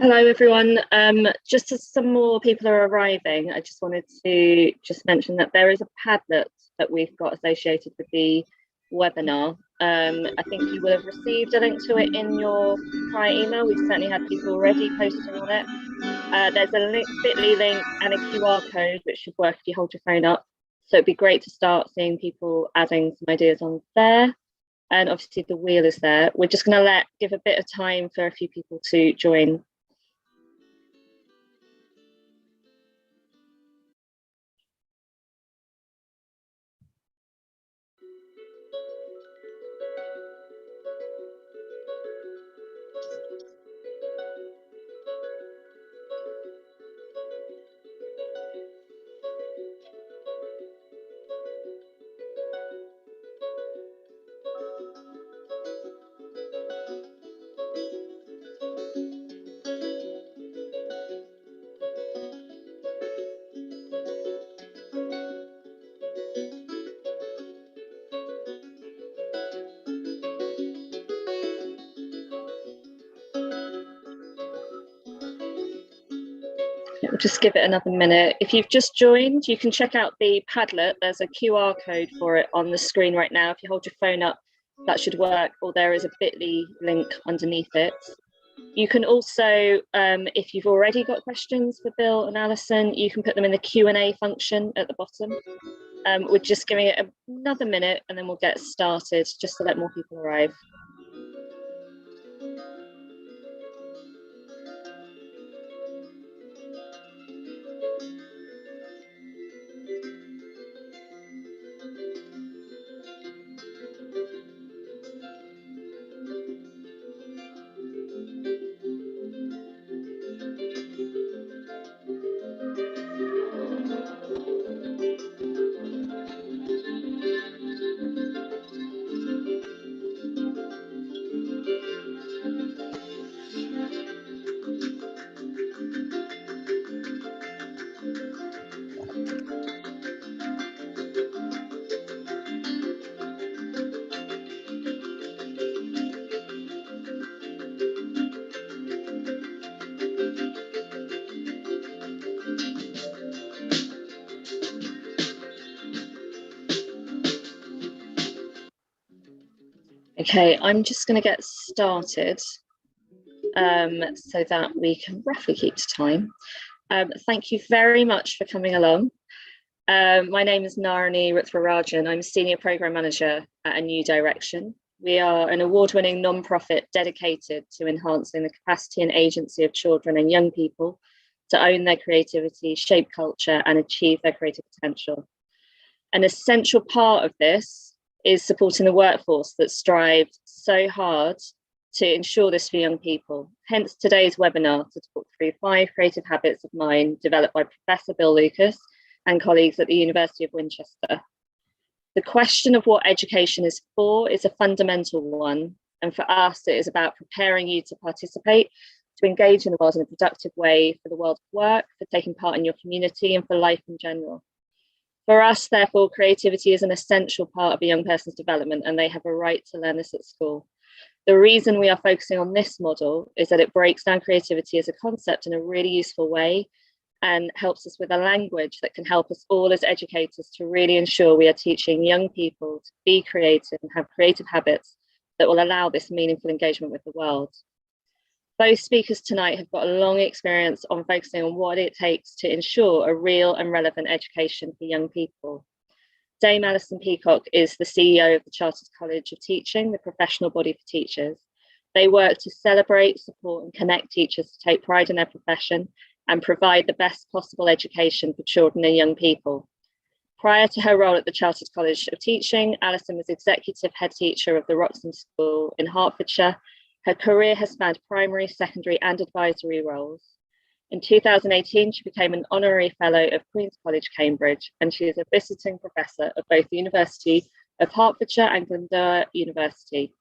Hello everyone. Just as some more people are arriving, I just wanted to mention that there is a Padlet that we've got associated with the webinar. I think you will have received a link to it in your prior email. We've certainly had people already posting on it. There's a bit.ly link and a QR code which should work if you hold your phone up. So it'd be great to start seeing people adding some ideas on there. And obviously the wheel is there. We're just going to give a bit of time for a few people to join. We'll just give it another minute. If you've just joined, you can check out the Padlet. There's a QR code for it on the screen right now. If you hold your phone up, that should work, or there is a bit.ly link underneath it. You can also, if you've already got questions for Bill and Alison, you can put them in the Q&A function at the bottom. We're just giving it another minute and then we'll get started just to let more people arrive. Okay, I'm just going to get started so that we can roughly keep to time. Thank you very much for coming along. My name is Naranee Ruthra-Rajan. I'm a Senior Programme Manager at A New Direction. We are an award-winning non-profit dedicated to enhancing the capacity and agency of children and young people to own their creativity, shape culture, and achieve their creative potential. An essential part of this is supporting the workforce that strived so hard to ensure this for young people. Hence today's webinar to talk through 5 creative habits of mind developed by Professor Bill Lucas and colleagues at the University of Winchester. The question of what education is for is a fundamental one. And for us, it is about preparing you to participate, to engage in the world in a productive way for the world of work, for taking part in your community and for life in general. For us, therefore, creativity is an essential part of a young person's development and they have a right to learn this at school. The reason we are focusing on this model is that it breaks down creativity as a concept in a really useful way and helps us with a language that can help us all as educators to really ensure we are teaching young people to be creative and have creative habits that will allow this meaningful engagement with the world. Both speakers tonight have got a long experience on focusing on what it takes to ensure a real and relevant education for young people. Dame Alison Peacock is the CEO of the Chartered College of Teaching, the professional body for teachers. They work to celebrate, support and connect teachers to take pride in their profession and provide the best possible education for children and young people. Prior to her role at the Chartered College of Teaching, Alison was executive head teacher of the Roxham School in Hertfordshire. Her career has spanned primary, secondary and advisory roles. In 2018, she became an honorary fellow of Queen's College, Cambridge, and she is a visiting professor of both the University of Hertfordshire and Glasgow University.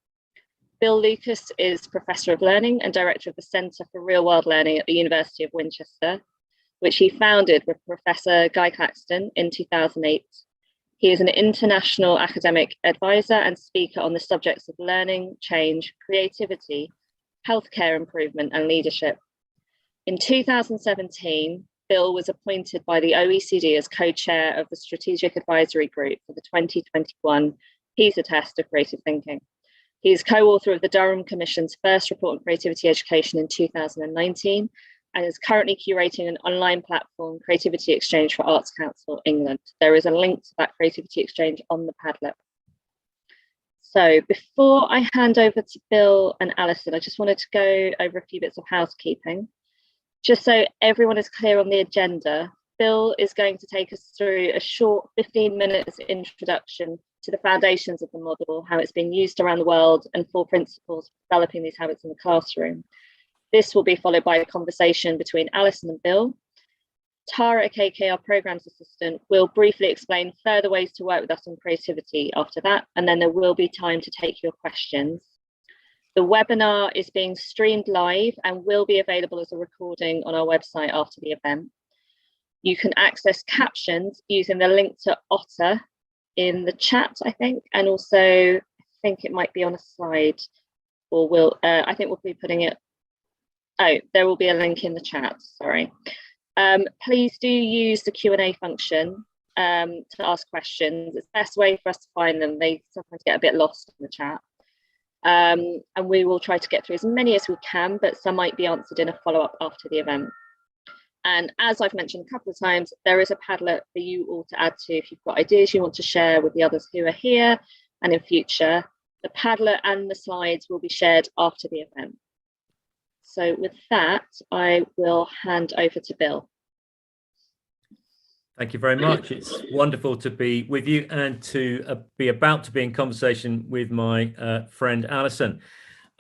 Bill Lucas is Professor of Learning and Director of the Centre for Real World Learning at the University of Winchester, which he founded with Professor Guy Claxton in 2008. He is an international academic advisor and speaker on the subjects of learning, change, creativity, healthcare improvement and leadership. In 2017, Bill was appointed by the OECD as co-chair of the Strategic Advisory Group for the 2021 PISA test of creative thinking. He is co-author of the Durham Commission's first report on creativity education in 2019 and is currently curating an online platform, Creativity Exchange for Arts Council England. There is a link to that Creativity Exchange on the Padlet. So before I hand over to Bill and Alison, I just wanted to go over a few bits of housekeeping. Just so everyone is clear on the agenda, Bill is going to take us through a short 15 minutes introduction to the foundations of the model, how it's being used around the world, and 4 principles for developing these habits in the classroom. This will be followed by a conversation between Alison and Bill. Tara Akeke, our programs assistant, will briefly explain further ways to work with us on creativity after that, and then there will be time to take your questions. The webinar is being streamed live and will be available as a recording on our website after the event. You can access captions using the link to Otter in the chat, I think, and also I think it might be on a slide, or I think we'll be putting it. Oh, there will be a link in the chat, sorry. Please do use the Q&A function to ask questions. It's the best way for us to find them. They sometimes get a bit lost in the chat. And we will try to get through as many as we can, but some might be answered in a follow-up after the event. And as I've mentioned a couple of times, there is a Padlet for you all to add to if you've got ideas you want to share with the others who are here and in future. The Padlet and the slides will be shared after the event. So with that, I will hand over to Bill. Thank you very much. It's wonderful to be with you and to be about to be in conversation with my friend Alison.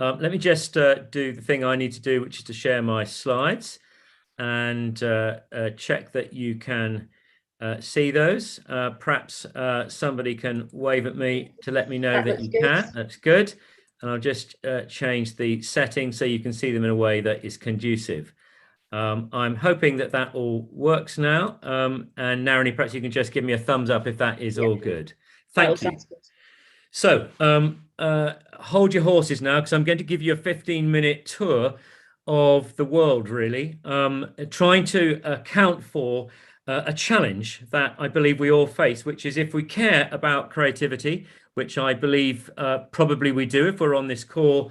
Let me just do the thing I need to do, which is to share my slides and check that you can see those. Perhaps somebody can wave at me to let me know that you can. That's good. And I'll just change the settings so you can see them in a way that is conducive. I'm hoping that that all works now. And Naranee, perhaps you can just give me a thumbs up if that is all good. Thank you. So hold your horses now, because I'm going to give you a 15-minute tour of the world, really, trying to account for a challenge that I believe we all face, which is if we care about creativity, which I believe probably we do if we're on this call,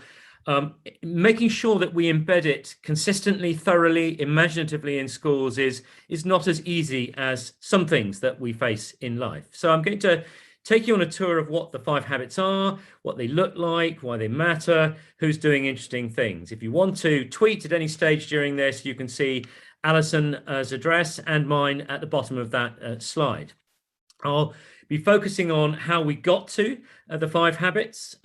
making sure that we embed it consistently, thoroughly, imaginatively in schools is not as easy as some things that we face in life. So I'm going to take you on a tour of what the 5 habits are, what they look like, why they matter, who's doing interesting things. If you want to tweet at any stage during this, you can see Alison's address and mine at the bottom of that slide. I'll be focusing on how we got to the 5 habits,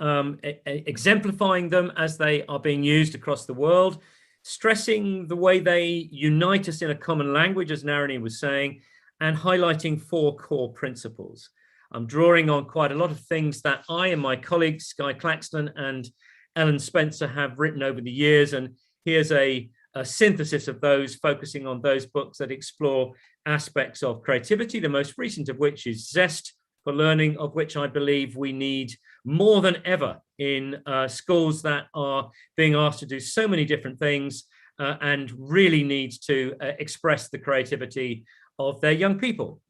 exemplifying them as they are being used across the world, stressing the way they unite us in a common language, as Naranee was saying, and highlighting 4 core principles. I'm drawing on quite a lot of things that I and my colleagues, Guy Claxton and Ellen Spencer, have written over the years. And here's a synthesis of those, focusing on those books that explore aspects of creativity, the most recent of which is Zest for Learning, of which I believe we need more than ever in schools that are being asked to do so many different things and really need to express the creativity of their young people.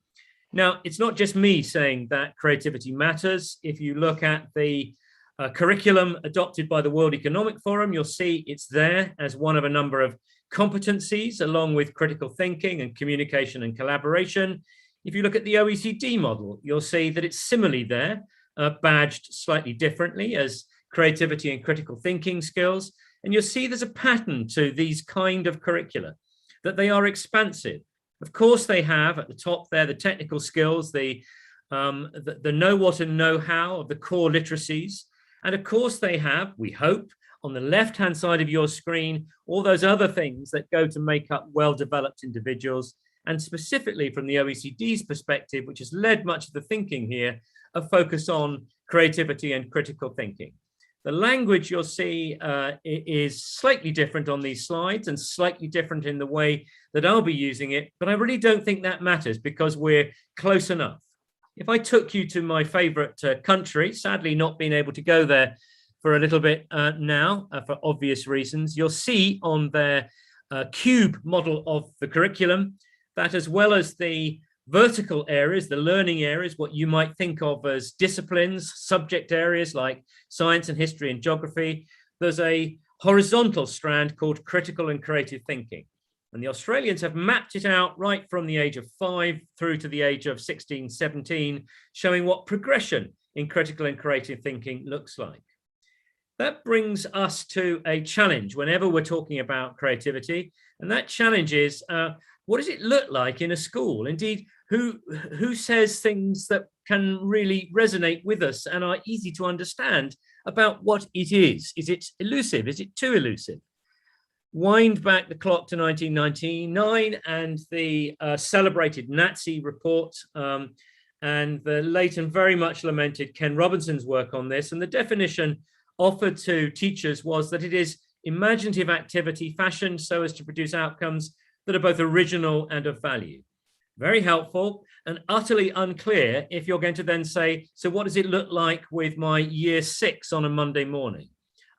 Now, it's not just me saying that creativity matters. If you look at the curriculum adopted by the World Economic Forum, you'll see it's there as one of a number of competencies, along with critical thinking and communication and collaboration. If you look at the OECD model, you'll see that it's similarly there, badged slightly differently as creativity and critical thinking skills. And you'll see there's a pattern to these kind of curricula, that they are expansive. Of course, they have at the top there the technical skills, the know what and know how of the core literacies. And of course, they have, we hope, on the left-hand side of your screen, all those other things that go to make up well-developed individuals. And specifically from the OECD's perspective, which has led much of the thinking here, a focus on creativity and critical thinking. The language you'll see is slightly different on these slides and slightly different in the way that I'll be using it, but I really don't think that matters because we're close enough. If I took you to my favorite country, sadly not being able to go there for a little bit now for obvious reasons, you'll see on their cube model of the curriculum, that as well as the vertical areas, the learning areas, what you might think of as disciplines, subject areas like science and history and geography, there's a horizontal strand called critical and creative thinking. And the Australians have mapped it out right from the age of 5 through to the age of 16, 17, showing what progression in critical and creative thinking looks like. That brings us to a challenge whenever we're talking about creativity. And that challenge is, what does it look like in a school? Indeed, who says things that can really resonate with us and are easy to understand about what it is? Is it elusive? Is it too elusive? Wind back the clock to 1999 and the celebrated Nazi report and the late and very much lamented Ken Robinson's work on this. And the definition offered to teachers was that it is imaginative activity fashioned so as to produce outcomes that are both original and of value. Very helpful and utterly unclear if you're going to then say, so what does it look like with my year 6 on a Monday morning?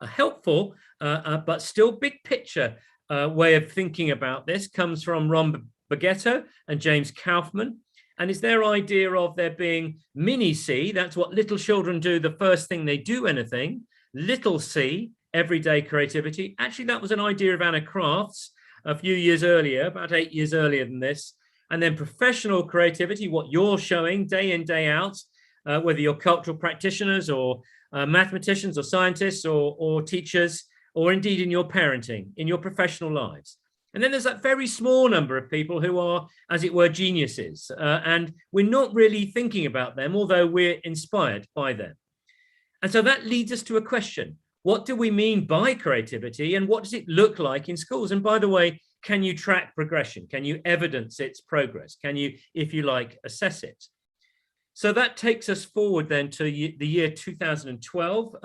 A helpful but still big picture way of thinking about this comes from Ron Bagetto and James Kaufman, and is their idea of there being mini C, that's what little children do the first thing they do anything, little c, everyday creativity. Actually, that was an idea of Anna Kraft's a few years earlier, about 8 years earlier than this. And then professional creativity, what you're showing day in, day out, whether you're cultural practitioners or mathematicians or scientists or teachers, or indeed in your parenting, in your professional lives. And then there's that very small number of people who are, as it were, geniuses. And we're not really thinking about them, although we're inspired by them. And so that leads us to a question. What do we mean by creativity and what does it look like in schools? And by the way, can you track progression? Can you evidence its progress? Can you, if you like, assess it? So that takes us forward then to the year 2012,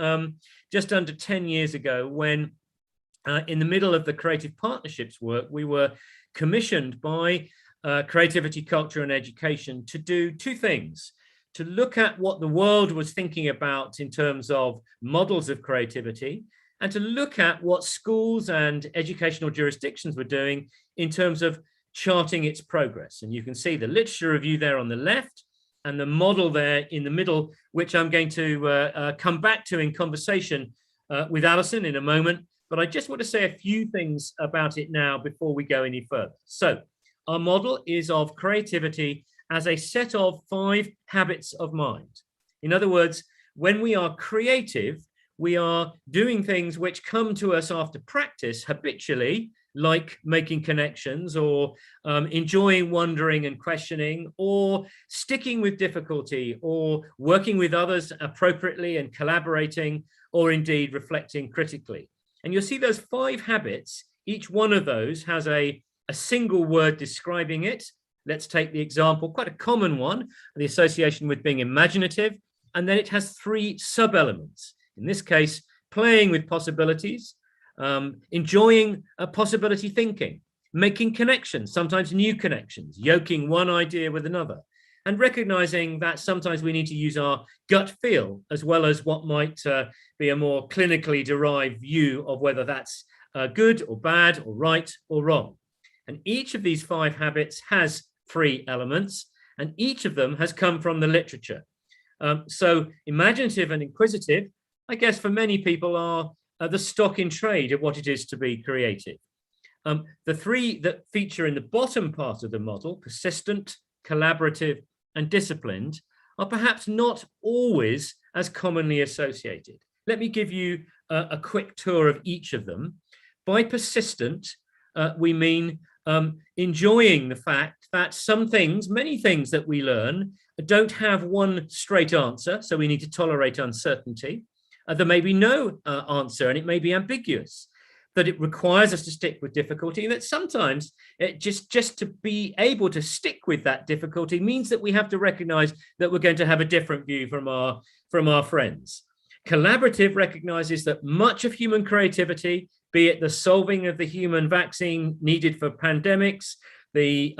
just under 10 years ago, when in the middle of the Creative Partnerships work, we were commissioned by Creativity, Culture and Education to do two things: to look at what the world was thinking about in terms of models of creativity, and to look at what schools and educational jurisdictions were doing in terms of charting its progress. And you can see the literature review there on the left and the model there in the middle, which I'm going to come back to in conversation with Alison in a moment. But I just want to say a few things about it now before we go any further. So our model is of creativity as a set of 5 habits of mind. In other words, when we are creative, we are doing things which come to us after practice habitually, like making connections or enjoying wondering and questioning, or sticking with difficulty, or working with others appropriately and collaborating, or indeed reflecting critically. And you'll see those 5 habits, each one of those has a single word describing it. Let's take the example, quite a common one, the association with being imaginative, and then it has 3 sub-elements. In this case, playing with possibilities, enjoying possibility thinking, making connections, sometimes new connections, yoking one idea with another, and recognizing that sometimes we need to use our gut feel as well as what might be a more clinically derived view of whether that's good or bad or right or wrong. And each of these 5 habits has 3 elements, and each of them has come from the literature. So imaginative and inquisitive, I guess for many people are the stock in trade of what it is to be creative. The 3 that feature in the bottom part of the model, persistent, collaborative, and disciplined, are perhaps not always as commonly associated. Let me give you a quick tour of each of them. By persistent, we mean enjoying the fact that some things, many things that we learn, don't have one straight answer, so we need to tolerate uncertainty. There may be no answer, and it may be ambiguous, that it requires us to stick with difficulty, and that sometimes just to be able to stick with that difficulty means that we have to recognize that we're going to have a different view from our friends. Collaborative recognizes that much of human creativity, be it the solving of the human vaccine needed for pandemics, the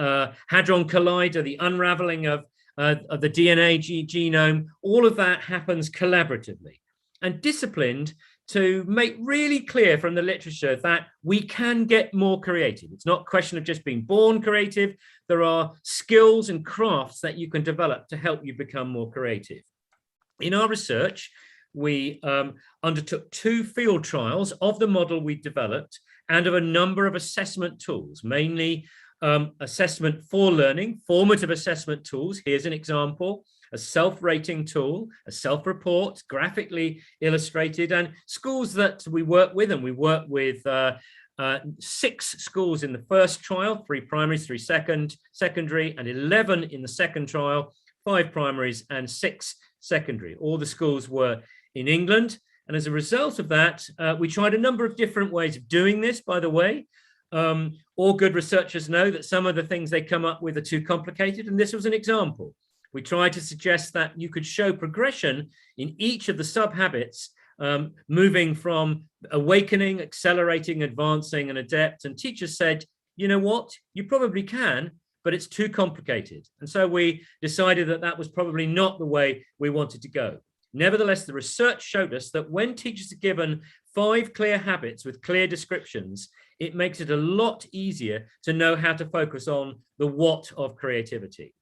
Hadron Collider, the unraveling of the DNA genome, all of that happens collaboratively. And disciplined to make really clear from the literature that we can get more creative. It's not a question of just being born creative. There are skills and crafts that you can develop to help you become more creative. In our research, we undertook 2 field trials of the model we developed and of a number of assessment tools, mainly assessment for learning, formative assessment tools. Here's an example: a self-rating tool, a self-report, graphically illustrated, and schools that we work with. And we work with 6 schools in the first trial, 3 primaries, 3 secondary, and 11 in the second trial, 5 primaries and 6 secondary. All the schools were in England. And as a result of that, we tried a number of different ways of doing this, by the way. All good researchers know that some of the things they come up with are too complicated, and this was an example. We tried to suggest that you could show progression in each of the sub-habits, moving from awakening, accelerating, advancing, and adept. And teachers said, you know what, you probably can, but it's too complicated. And so we decided that that was probably not the way we wanted to go. Nevertheless, the research showed us that when teachers are given 5 clear habits with clear descriptions, it makes it a lot easier to know how to focus on the what of creativity.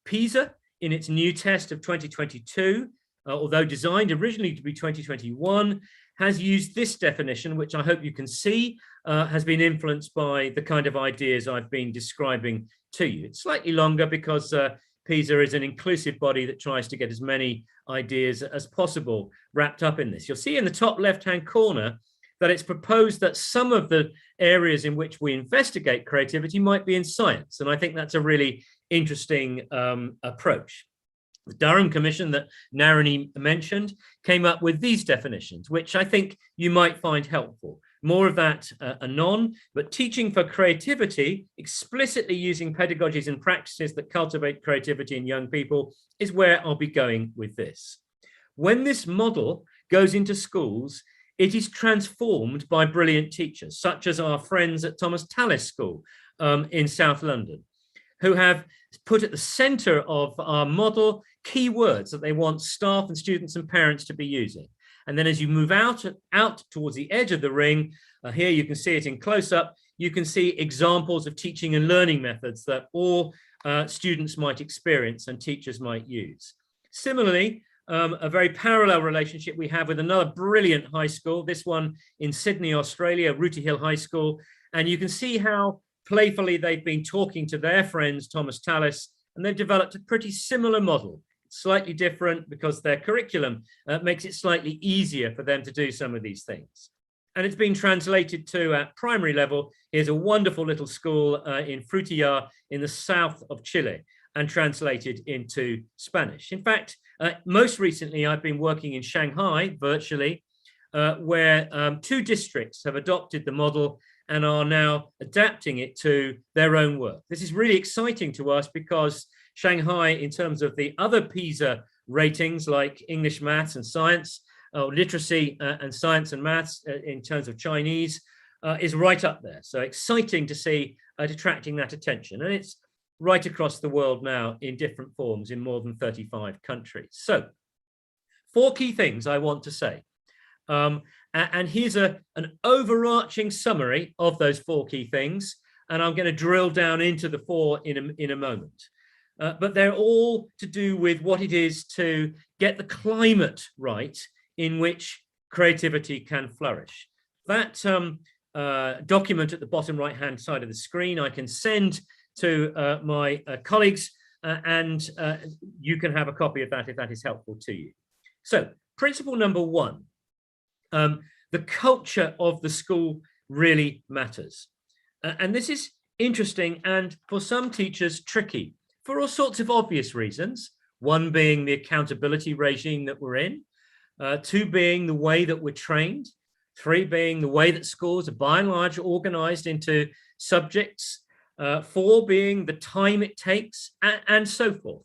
PISA, in its new test of 2022, although designed originally to be 2021, has used this definition, which I hope you can see has been influenced by the kind of ideas I've been describing to you. It's slightly longer because PISA is an inclusive body that tries to get as many ideas as possible wrapped up in this. You'll see in the top left-hand corner that it's proposed that some of the areas in which we investigate creativity might be in science. And I think that's a really interesting approach. The Durham Commission that Naranee mentioned came up with these definitions, which I think you might find helpful. More of that anon, but teaching for creativity, explicitly using pedagogies and practices that cultivate creativity in young people, is where I'll be going with this. When this model goes into schools, it is transformed by brilliant teachers, such as our friends at Thomas Tallis School in South London, who have put at the center of our model key words that they want staff and students and parents to be using. And then as you move out towards the edge of the ring, here you can see it in close-up, you can see examples of teaching and learning methods that all students might experience and teachers might use. Similarly, a very parallel relationship we have with another brilliant high school, this one in Sydney, Australia, Rooty Hill High School. And you can see how playfully they've been talking to their friends, Thomas Tallis, and they've developed a pretty similar model. Slightly different because their curriculum makes it slightly easier for them to do some of these things. And it's been translated to at primary level. Here's a wonderful little school in Frutillar in the south of Chile, and translated into Spanish. In fact, most recently, I've been working in Shanghai virtually, where 2 districts have adopted the model and are now adapting it to their own work. This is really exciting to us because Shanghai, in terms of the other PISA ratings like English, maths and science, literacy and science and maths in terms of Chinese, is right up there. So exciting to see attracting that attention. And it's right across the world now in different forms in more than 35 countries. So 4 key things I want to say. And here's an overarching summary of those 4 key things. And I'm going to drill down into the 4 in a moment. But they're all to do with what it is to get the climate right in which creativity can flourish. That document at the bottom right-hand side of the screen, I can send to my colleagues, and you can have a copy of that if that is helpful to you. So, principle number 1, the culture of the school really matters. And this is interesting and for some teachers tricky, for all sorts of obvious reasons. 1 being the accountability regime that we're in, 2 being the way that we're trained, 3 being the way that schools are by and large organized into subjects, 4 being the time it takes, and so forth.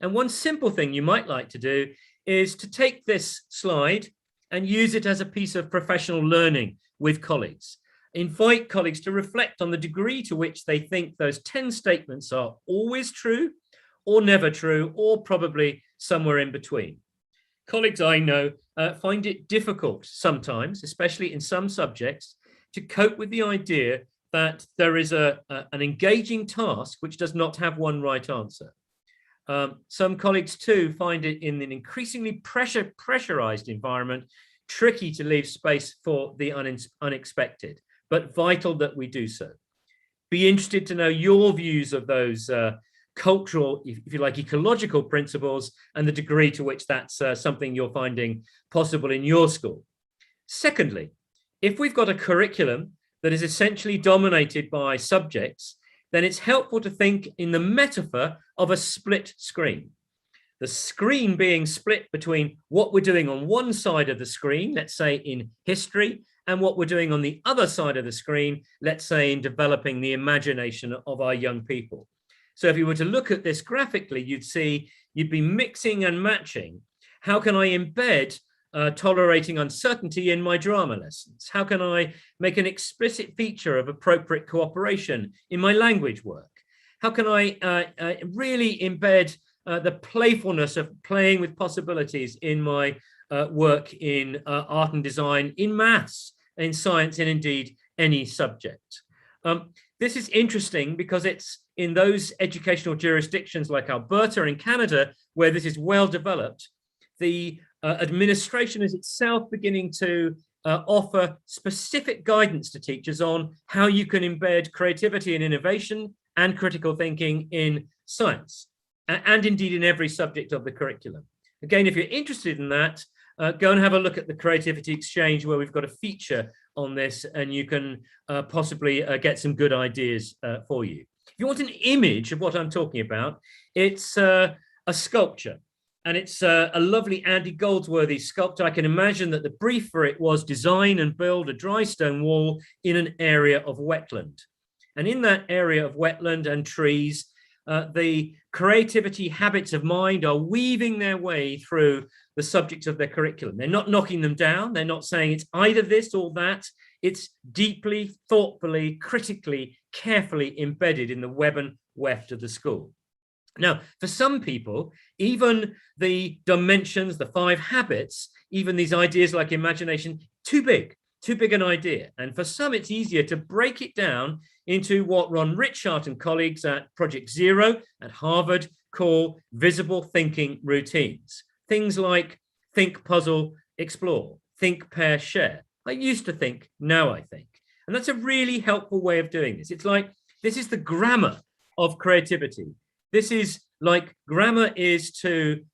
And one simple thing you might like to do is to take this slide and use it as a piece of professional learning with colleagues. Invite colleagues to reflect on the degree to which they think those 10 statements are always true, or never true, or probably somewhere in between. colleagues I know find it difficult sometimes, especially in some subjects, to cope with the idea that there is an engaging task which does not have one right answer. Some colleagues too find it in an increasingly pressurized environment tricky to leave space for the unexpected, but vital that we do so. Be interested to know your views of those cultural, if you like, ecological principles and the degree to which that's something you're finding possible in your school. Secondly, if we've got a curriculum that is essentially dominated by subjects, then it's helpful to think in the metaphor of a split screen. The screen being split between what we're doing on one side of the screen, let's say in history, and what we're doing on the other side of the screen, let's say in developing the imagination of our young people. So if you were to look at this graphically, you'd be mixing and matching. How can I embed tolerating uncertainty in my drama lessons? How can I make an explicit feature of appropriate cooperation in my language work? How can I really embed the playfulness of playing with possibilities in my work in art and design, in maths, in science, and indeed any subject? This is interesting because it's in those educational jurisdictions like Alberta in Canada, where this is well developed, the administration is itself beginning to offer specific guidance to teachers on how you can embed creativity and innovation and critical thinking in science, and indeed in every subject of the curriculum. Again, if you're interested in that, go and have a look at the Creativity Exchange, where we've got a feature on this, and you can possibly get some good ideas for you. If you want an image of what I'm talking about, it's a sculpture. And it's a lovely Andy Goldsworthy sculpture. I can imagine that the brief for it was design and build a dry stone wall in an area of wetland. And in that area of wetland and trees, the creativity habits of mind are weaving their way through the subjects of their curriculum. They're not knocking them down. They're not saying it's either this or that. It's deeply, thoughtfully, critically, carefully embedded in the web and weft of the school. Now, for some people, even the dimensions, the 5 habits, even these ideas like imagination, too big an idea. And for some, it's easier to break it down into what Ron Richart and colleagues at Project Zero at Harvard call visible thinking routines. Things like think, puzzle, explore, think, pair, share. I used to think, now I think. And that's a really helpful way of doing this. It's like, this is the grammar of creativity. This is like grammar is to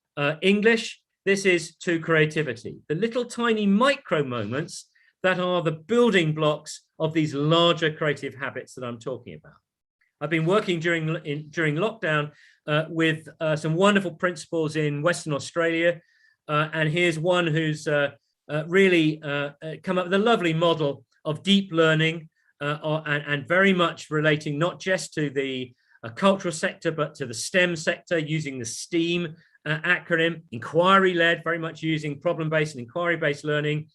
English, this is to creativity. The little tiny micro moments that are the building blocks of these larger creative habits that I'm talking about. I've been working during lockdown with some wonderful principals in Western Australia. And here's one who's really come up with a lovely model of deep learning and very much relating not just to the cultural sector, but to the STEM sector, using the STEAM acronym, inquiry-led, very much using problem-based and inquiry-based learning.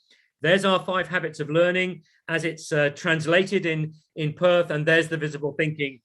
There's our 5 habits of learning as it's translated in Perth, and there's the visible thinking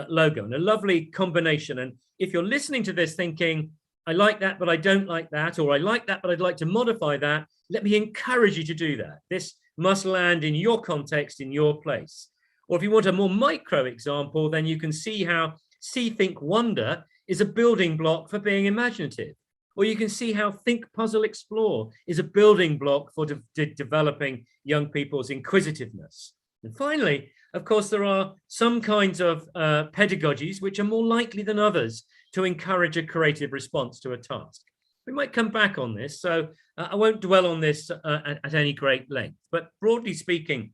logo, and a lovely combination. And if you're listening to this thinking, I like that, but I don't like that, or I like that, but I'd like to modify that, let me encourage you to do that. This must land in your context, in your place. Or if you want a more micro example, then you can see how See, Think, Wonder is a building block for being imaginative. Or you can see how Think, Puzzle, Explore is a building block for developing young people's inquisitiveness. And finally, of course, there are some kinds of pedagogies which are more likely than others to encourage a creative response to a task. We might come back on this, so I won't dwell on this at any great length. But broadly speaking,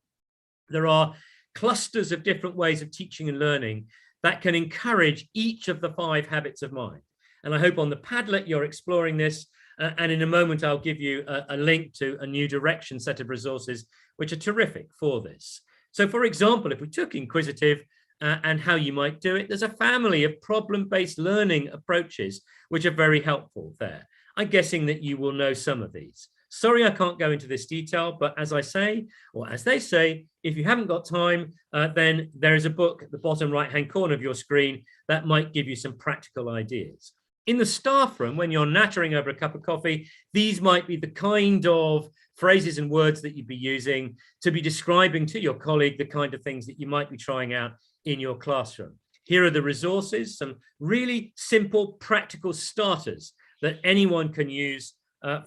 there are clusters of different ways of teaching and learning that can encourage each of the 5 habits of mind. And I hope on the Padlet you're exploring this, and in a moment I'll give you a link to a New Direction set of resources which are terrific for this. So for example, if we took Inquisitive and how you might do it, there's a family of problem-based learning approaches which are very helpful there. I'm guessing that you will know some of these. Sorry, I can't go into this detail, but as I say, or as they say, if you haven't got time, then there is a book at the bottom right-hand corner of your screen that might give you some practical ideas. In the staff room, when you're nattering over a cup of coffee, these might be the kind of phrases and words that you'd be using to be describing to your colleague the kind of things that you might be trying out in your classroom. Here are the resources, some really simple, practical starters that anyone can use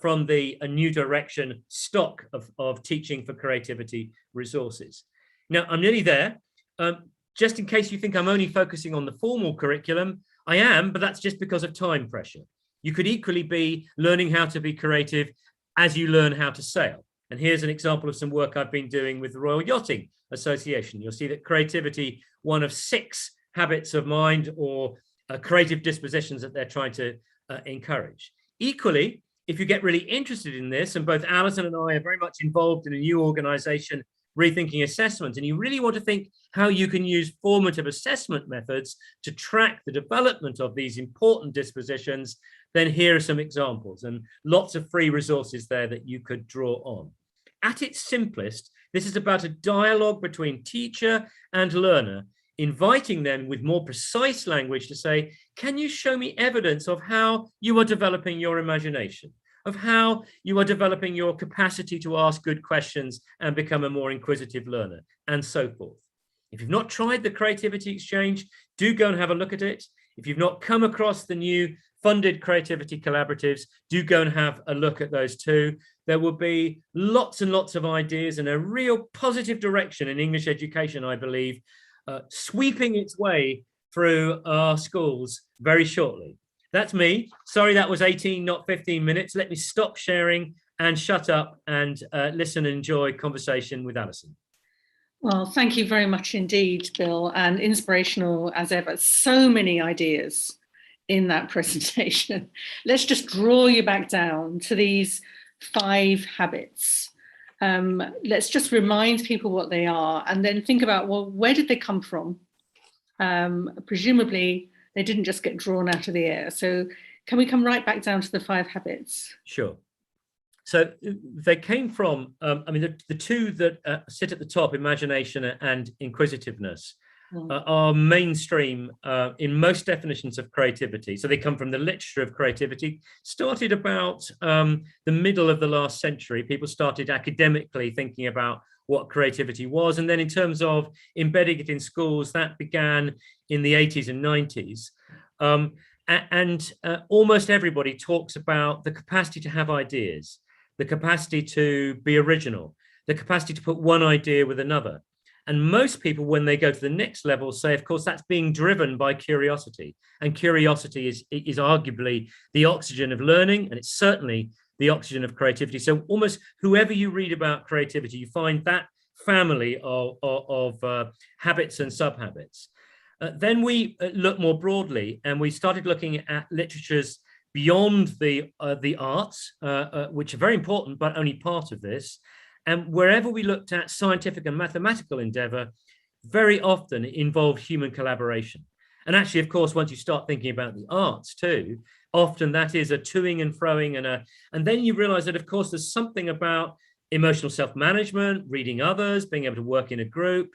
from the A New Direction stock of teaching for creativity resources. Now, I'm nearly there. Just in case you think I'm only focusing on the formal curriculum, I am, but that's just because of time pressure. You could equally be learning how to be creative as you learn how to sail. And here's an example of some work I've been doing with the Royal Yachting Association. You'll see that creativity, one of 6 habits of mind or creative dispositions that they're trying to encourage. Equally, if you get really interested in this, and both Alison and I are very much involved in a new organization, Rethinking Assessment, and you really want to think how you can use formative assessment methods to track the development of these important dispositions, then here are some examples and lots of free resources there that you could draw on. At its simplest, this is about a dialogue between teacher and learner, inviting them with more precise language to say, can you show me evidence of how you are developing your imagination, of how you are developing your capacity to ask good questions and become a more inquisitive learner, and so forth. If you've not tried the Creativity Exchange, do go and have a look at it. If you've not come across the new funded creativity collaboratives, do go and have a look at those too. There will be lots and lots of ideas and a real positive direction in English education, I believe, sweeping its way through our schools very shortly. That's me. Sorry, that was 18, not 15 minutes. Let me stop sharing and shut up and listen and enjoy conversation with Alison. Well, thank you very much indeed, Bill, and inspirational as ever. So many ideas in that presentation. Let's just draw you back down to these 5 habits. Let's just remind people what they are and then think about, well, where did they come from? Presumably, they didn't just get drawn out of the air. So can we come right back down to the 5 habits? Sure. So they came from, the 2 that sit at the top, imagination and inquisitiveness, are mainstream in most definitions of creativity. So they come from the literature of creativity, started about the middle of the last century. People started academically thinking about what creativity was. And then in terms of embedding it in schools, that began in the 80s and 90s. Almost everybody talks about the capacity to have ideas, the capacity to be original, the capacity to put one idea with another. And most people, when they go to the next level, say, of course, that's being driven by curiosity. And curiosity is arguably the oxygen of learning, and it's certainly the oxygen of creativity. So almost whoever you read about creativity, you find that family of habits and sub-habits. Then we look more broadly, and we started looking at literatures beyond the arts, which are very important, but only part of this. And wherever we looked at scientific and mathematical endeavor, very often it involved human collaboration. And actually, of course, once you start thinking about the arts too, often that is a toing and froing, and then you realize that, of course, there's something about emotional self-management, reading others, being able to work in a group.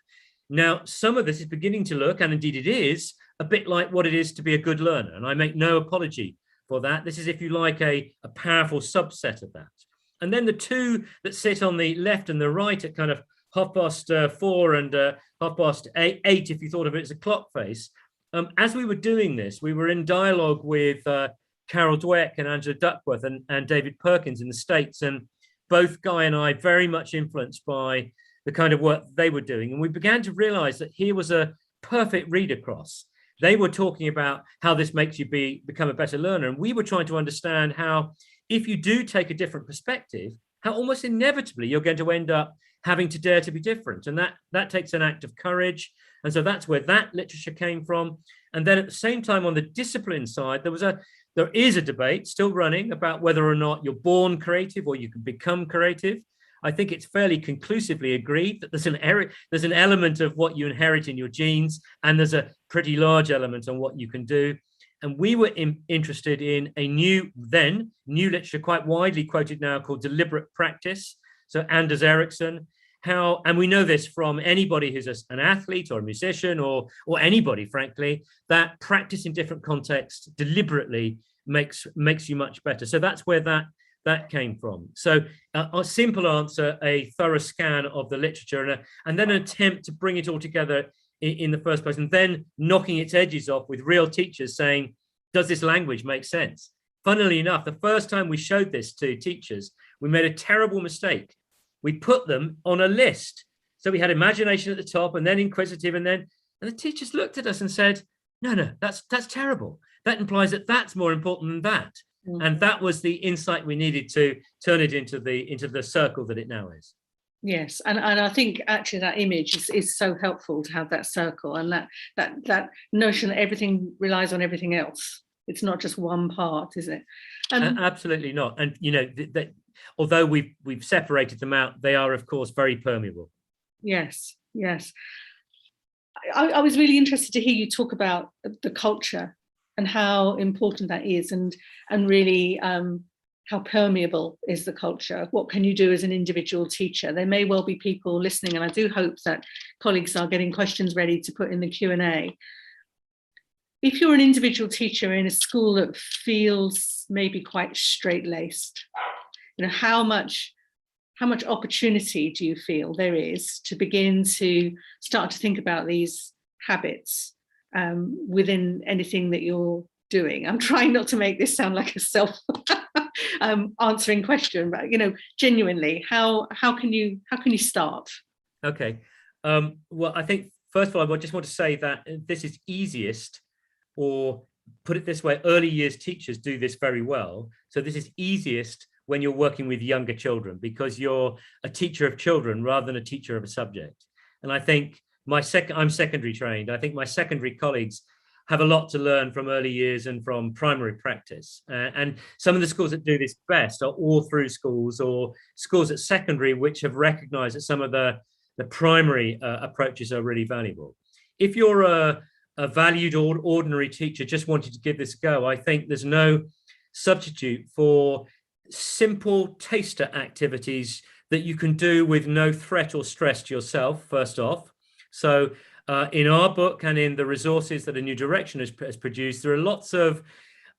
Now, some of this is beginning to look, and indeed it is, a bit like what it is to be a good learner. And I make no apology for that. This is, if you like, a powerful subset of that. And then the 2 that sit on the left and the right at kind of 4:30 and 8:30, if you thought of it as a clock face. As we were doing this, we were in dialogue with Carol Dweck and Angela Duckworth and David Perkins in the States. And both Guy and I very much influenced by the kind of work they were doing. And we began to realize that here was a perfect read across. They were talking about how this makes you become a better learner. And we were trying to understand how, if you do take a different perspective, how almost inevitably you're going to end up having to dare to be different. And that takes an act of courage. And so that's where that literature came from. And then at the same time, on the discipline side, there is a debate still running about whether or not you're born creative or you can become creative. I think it's fairly conclusively agreed that there's an element of what you inherit in your genes, and there's a pretty large element on what you can do. And we were interested in a new literature, quite widely quoted now, called deliberate practice. So Anders Ericsson, how, and we know this from anybody who's an athlete or a musician or anybody, frankly, that practice in different contexts deliberately makes you much better. So that's where that came from. So a simple answer, a thorough scan of the literature, and then an attempt to bring it all together in the first place, and then knocking its edges off with real teachers saying, does this language make sense? Funnily enough, the first time we showed this to teachers, we made a terrible mistake. We put them on a list. So we had imagination at the top, and then inquisitive, and the teachers looked at us and said, no, that's terrible. That implies that that's more important than that. Mm-hmm. And that was the insight we needed to turn it into the circle that it now is. Yes, and I think actually that image is so helpful to have that circle, and that notion that everything relies on everything else. It's not just one part, is it? Absolutely not. And that although we've separated them out, they are of course very permeable. Yes. I was really interested to hear you talk about the culture and how important that is, and really how permeable is the culture. What can you do as an individual teacher? There may well be people listening, and I do hope that colleagues are getting questions ready to put in the Q&A. If you're an individual teacher in a school that feels maybe quite straight-laced, how much opportunity do you feel there is to begin to start to think about these habits within anything that you're doing? I'm trying not to make this sound like a self answering question, but genuinely, how can you start? Okay, well, I think first of all, I just want to say that this is easiest, or put it this way, early years teachers do this very well. So this is easiest when you're working with younger children, because you're a teacher of children rather than a teacher of a subject. And I think I'm secondary trained. I think my secondary colleagues have a lot to learn from early years and from primary practice. And some of the schools that do this best are all through schools, or schools at secondary, which have recognized that some of the primary approaches are really valuable. If you're a valued or ordinary teacher just wanting to give this a go, I think there's no substitute for simple taster activities that you can do with no threat or stress to yourself, first off. So in our book and in the resources that A New Direction has produced, there are lots of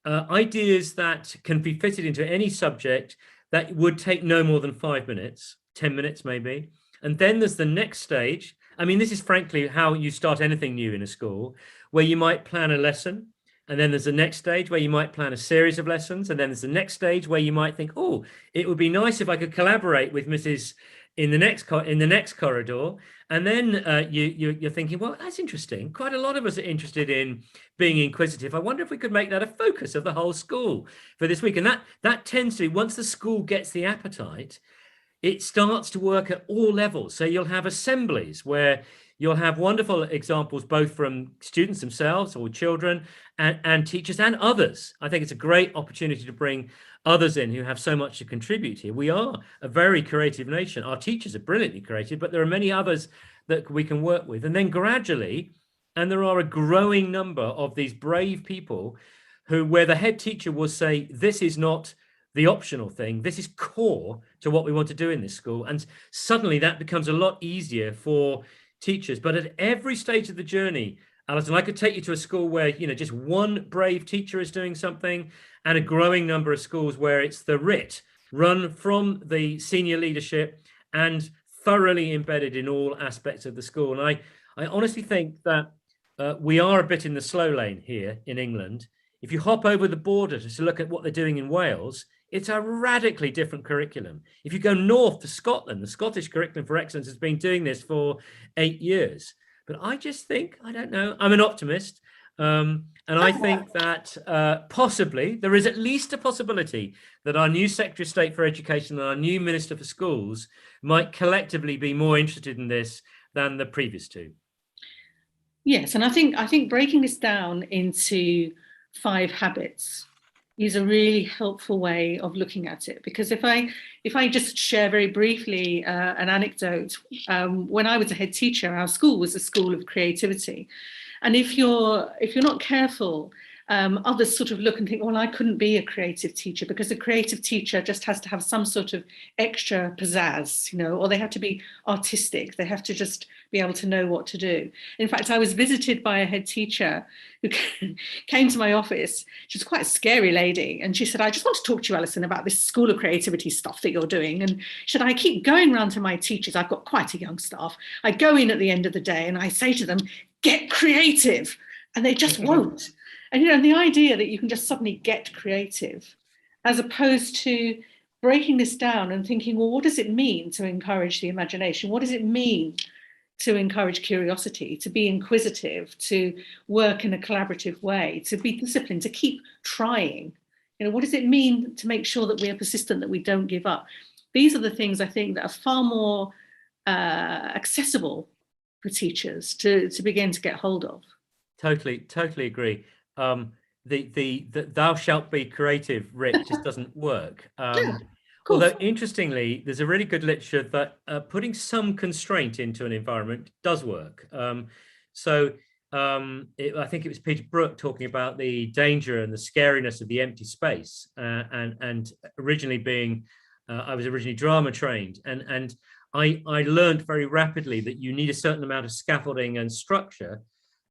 ideas that can be fitted into any subject that would take no more than 5 minutes, 10 minutes maybe. And then there's the next stage. I mean, this is frankly how you start anything new in a school, where you might plan a lesson. And then there's the next stage where you might plan a series of lessons. And then there's the next stage where you might think, oh, it would be nice if I could collaborate with Mrs. in the next corridor. And then you're thinking, well, that's interesting. Quite a lot of us are interested in being inquisitive. I wonder if we could make that a focus of the whole school for this week. And that tends to, once the school gets the appetite, it starts to work at all levels. So you'll have assemblies where you'll have wonderful examples, both from students themselves or children and teachers and others. I think it's a great opportunity to bring others in who have so much to contribute here. We are a very creative nation. Our teachers are brilliantly creative, but there are many others that we can work with. And then gradually, and there are a growing number of these brave people where the head teacher will say, this is not the optional thing, this is core to what we want to do in this school. And suddenly that becomes a lot easier for teachers. But at every stage of the journey, Alison, I could take you to a school where just one brave teacher is doing something, and a growing number of schools where it's the RIT run from the senior leadership and thoroughly embedded in all aspects of the school. And I honestly think that we are a bit in the slow lane here in England. If you hop over the border to look at what they're doing in Wales, it's a radically different curriculum. If you go north to Scotland, the Scottish Curriculum for Excellence has been doing this for 8 years. But I just think, I don't know, I'm an optimist. And I think that possibly there is at least a possibility that our new Secretary of State for Education and our new Minister for Schools might collectively be more interested in this than the previous two. Yes, and I think breaking this down into 5 habits is a really helpful way of looking at it. Because if I just share very briefly an anecdote, when I was a head teacher, our school was a school of creativity. And if you're not careful, Others sort of look and think, well, I couldn't be a creative teacher because a creative teacher just has to have some sort of extra pizzazz, or they have to be artistic. They have to just be able to know what to do. In fact, I was visited by a head teacher who came to my office. She was quite a scary lady. And she said, I just want to talk to you, Alison, about this School of Creativity stuff that you're doing. And she said, I keep going around to my teachers. I've got quite a young staff. I go in at the end of the day and I say to them, get creative. And they just won't. And, the idea that you can just suddenly get creative, as opposed to breaking this down and thinking, well, what does it mean to encourage the imagination? What does it mean to encourage curiosity, to be inquisitive, to work in a collaborative way, to be disciplined, to keep trying? What does it mean to make sure that we are persistent, that we don't give up? These are the things I think that are far more accessible for teachers to begin to get hold of. Totally agree. The thou shalt be creative, Rick, just doesn't work. Although interestingly, there's a really good literature that putting some constraint into an environment does work. I think it was Peter Brook talking about the danger and the scariness of the empty space. And originally being, I was originally drama trained, and I learned very rapidly that you need a certain amount of scaffolding and structure.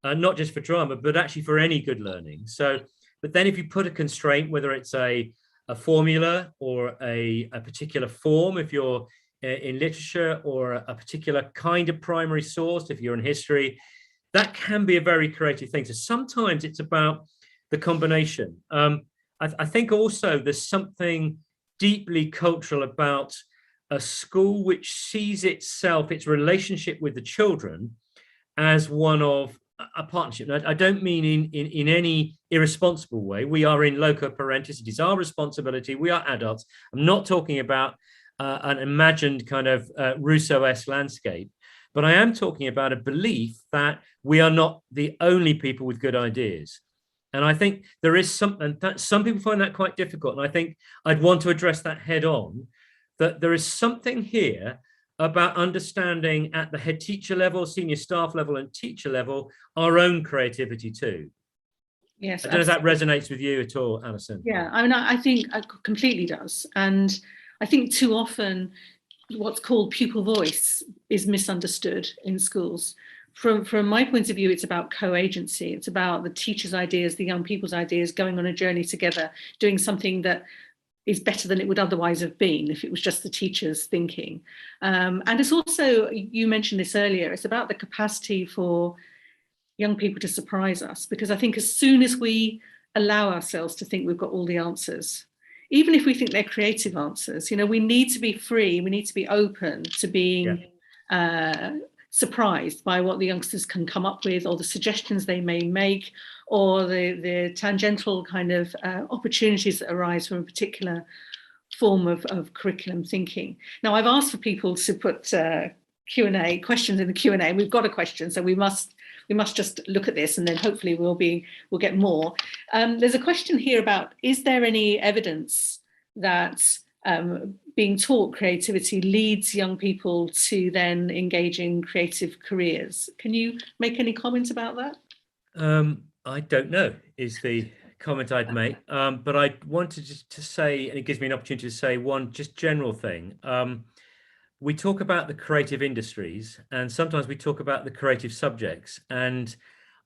Not just for drama, but actually for any good learning. But then if you put a constraint, whether it's a formula or a particular form, if you're in literature, or a particular kind of primary source, if you're in history, that can be a very creative thing. So sometimes it's about the combination. I think also there's something deeply cultural about a school which sees itself, its relationship with the children, as one of a partnership. Now, I don't mean in any irresponsible way. We are in loco parentis. It is our responsibility. We are adults. I'm not talking about an imagined kind of Rousseau-esque landscape, but I am talking about a belief that we are not the only people with good ideas. And I think there is something that some people find that quite difficult. And I think I'd want to address that head on, that there is something here about understanding at the head teacher level, senior staff level, and teacher level, our own creativity too. Yes, I don't know if that resonates with you at all, Alison. Yeah, I mean, I think it completely does. And I think too often what's called pupil voice is misunderstood in schools. From my point of view, it's about co-agency. It's about the teachers' ideas, the young people's ideas, going on a journey together, doing something that is better than it would otherwise have been if it was just the teachers thinking. And it's also, you mentioned this earlier, it's about the capacity for young people to surprise us, because I think as soon as we allow ourselves to think we've got all the answers, even if we think they're creative answers, we need to be free, we need to be open to being surprised by what the youngsters can come up with, or the suggestions they may make, or the tangential kind of opportunities that arise from a particular form of curriculum thinking. Now, I've asked for people to put Q&A questions in the Q&A. We've got a question, so we must just look at this, and then hopefully we'll get more. There's a question here about, is there any evidence that being taught creativity leads young people to then engage in creative careers? Can you make any comments about that? I don't know is the comment I'd make, but I wanted to say, and it gives me an opportunity to say one just general thing. We talk about the creative industries, and sometimes we talk about the creative subjects, and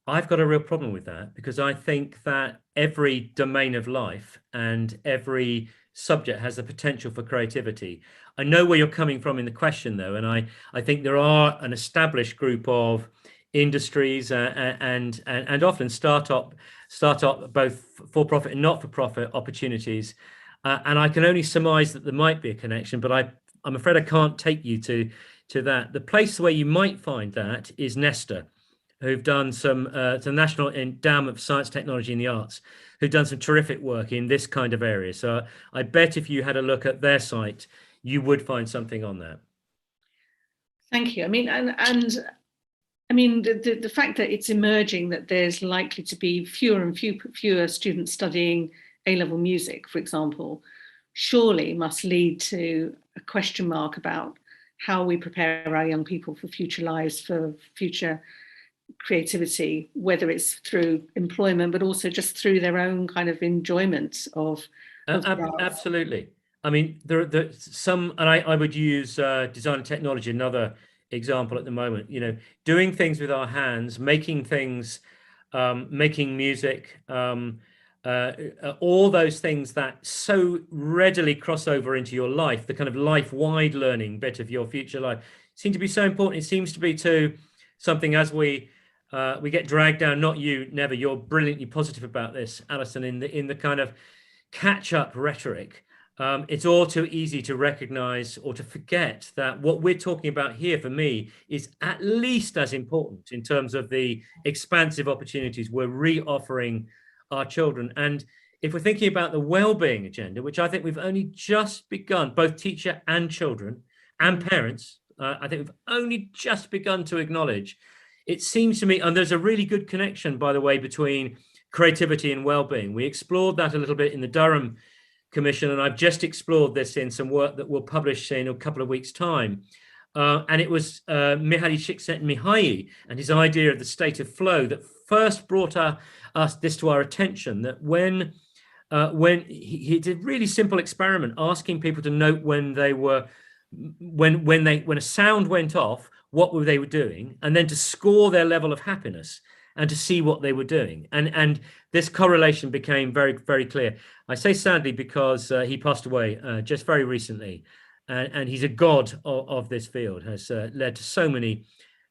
I've got a real problem with that, because I think that every domain of life and every subject has the potential for creativity. I know where you're coming from in the question, though, and I think there are an established group of industries and often startup both for-profit and not-for-profit opportunities, and I can only surmise that there might be a connection, but I'm afraid I can't take you to that. The place where you might find that is Nesta, who've done some the National Endowment for Science, Technology and the Arts, who've done some terrific work in this kind of area. So I bet if you had a look at their site, you would find something on that. Thank you. I mean, I mean, the fact that it's emerging that there's likely to be fewer and fewer students studying A-level music, for example, surely must lead to a question mark about how we prepare our young people for future lives, for future creativity, whether it's through employment, but also just through their own kind of enjoyment of absolutely. I mean, there are some, and I would use design and technology, another example at the moment, you know, doing things with our hands, making things, making music, all those things that so readily cross over into your life, the kind of life-wide learning bit of your future life, seem to be so important. It seems to be to something as we get dragged down, not you, never, you're brilliantly positive about this, Alison, in the kind of catch-up rhetoric. It's all too easy to recognize or to forget that what we're talking about here, for me, is at least as important in terms of the expansive opportunities we're re-offering our children. And if we're thinking about the well-being agenda, which I think we've only just begun, both teacher and children and parents, I think we've only just begun to acknowledge, it seems to me, and there's a really good connection, by the way, between creativity and well-being. We explored that a little bit in the Durham Commission, and I've just explored this in some work that we'll publish in a couple of weeks' time. And it was Mihaly Csikszentmihalyi and his idea of the state of flow that first brought us this to our attention, that when he did a really simple experiment asking people to note when they were, when a sound went off, what they were doing, and then to score their level of happiness and to see what they were doing. And this correlation became very, very clear. I say sadly because he passed away just very recently, and he's a god of this field, has led to so many